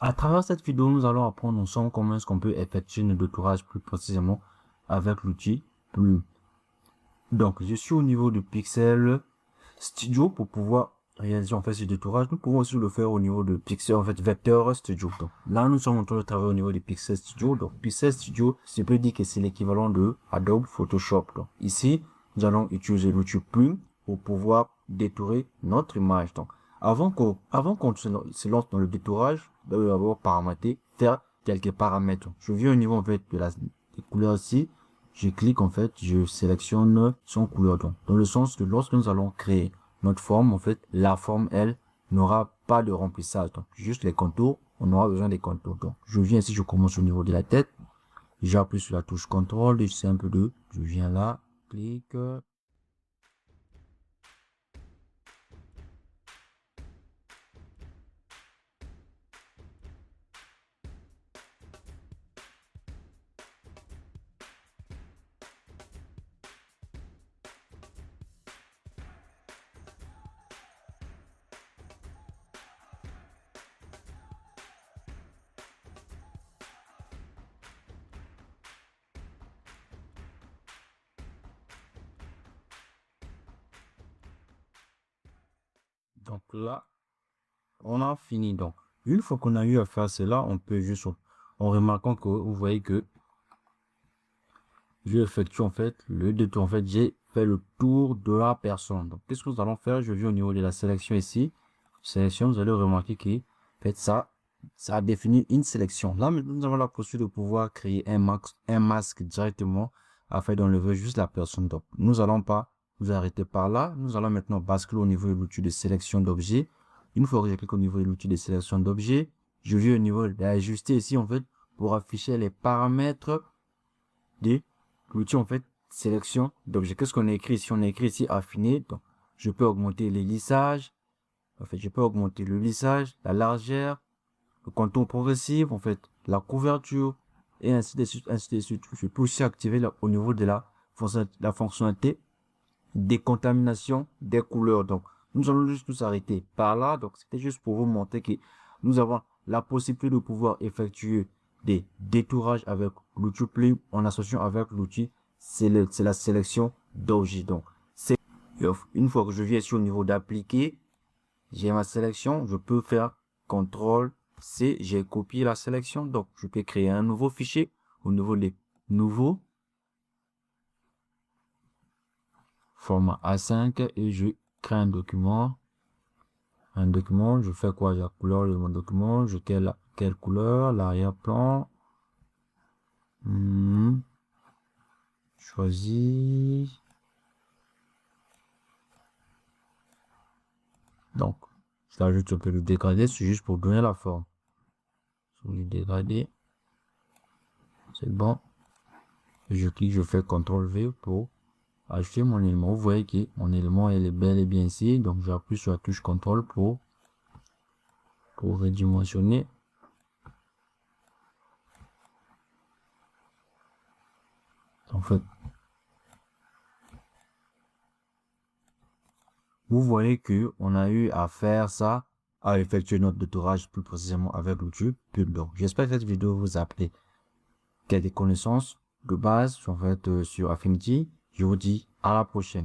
À travers cette vidéo, nous allons apprendre ensemble comment est-ce qu'on peut effectuer le détourage plus précisément avec l'outil Plume. Donc, je suis au niveau de Pixel Studio pour pouvoir réaliser en fait ce détourage. Nous pouvons aussi le faire au niveau de Pixel, en fait, Vector Studio. Donc, là, nous sommes en train de travailler au niveau de Pixel Studio. Donc, Pixel Studio, je peux dire que c'est l'équivalent de Adobe Photoshop. Donc, ici, nous allons utiliser l'outil Plume pour pouvoir détourer notre image. Donc, avant qu'on se lance dans le détourage, nous devons d'abord paramétrer, faire quelques paramètres. Je viens au niveau en fait de des couleurs ici. Je clique en fait, je sélectionne son couleur. Donc, dans le sens que lorsque nous allons créer notre forme, en fait, la forme, elle, n'aura pas de remplissage. Donc, juste les contours, on aura besoin des contours. Donc, je viens ici, je commence au niveau de la tête. J'appuie sur la touche CTRL, et c'est un peu de, je viens là, clique. Donc là, on a fini. Donc, une fois qu'on a eu à faire cela, on peut juste, en remarquant que vous voyez que je effectue en fait le détour. En fait, j'ai fait le tour de la personne. Donc, qu'est-ce que nous allons faire? Je viens au niveau de la sélection ici. Sélection, vous allez remarquer que, en fait, ça a défini une sélection. Là, maintenant, nous avons la possibilité de pouvoir créer un masque directement afin d'enlever juste la personne. Donc, nous allons pas nous arrêter par là. Nous allons maintenant basculer au niveau de l'outil de sélection d'objets. Une fois que je clique au niveau de l'outil de sélection d'objets, je viens au niveau d'ajuster ici, en fait, pour afficher les paramètres de l'outil, en fait, sélection d'objets. Qu'est-ce qu'on a écrit ici? On a écrit ici affiner. Donc, je peux augmenter les lissages. En fait, je peux augmenter le lissage, la largeur, le contour progressif, en fait, la couverture, et ainsi de suite, ainsi de suite. Je peux aussi activer là, au niveau de la fonctionnalité décontamination des couleurs. Donc, nous allons juste nous arrêter par là. Donc, c'était juste pour vous montrer que nous avons la possibilité de pouvoir effectuer des détourages avec l'outil Plume en associant avec l'outil, c'est la sélection d'objets. Donc, c'est une fois que je viens ici au niveau d'appliquer, j'ai ma sélection, je peux faire CTRL C, j'ai copié la sélection, donc je peux créer un nouveau fichier au niveau des nouveaux format A5 et je crée un document. Je fais quoi? La couleur de mon document, je quelle couleur, l'arrière-plan. Choisis. Donc, je l'ajoute un peu le dégradé, c'est juste pour donner la forme. Sur le dégradé, c'est bon. Je clique, je fais CTRL V pour ajouter mon élément. Vous voyez que mon élément elle est bel et bien ici, donc j'appuie sur la touche CTRL pour redimensionner. En fait, vous voyez que on a eu à faire ça, à effectuer notre détourage plus précisément avec l'outil Plume. Donc, j'espère que cette vidéo vous a plu, qu'il y a des connaissances de base en fait sur Affinity. Je vous dis à la prochaine.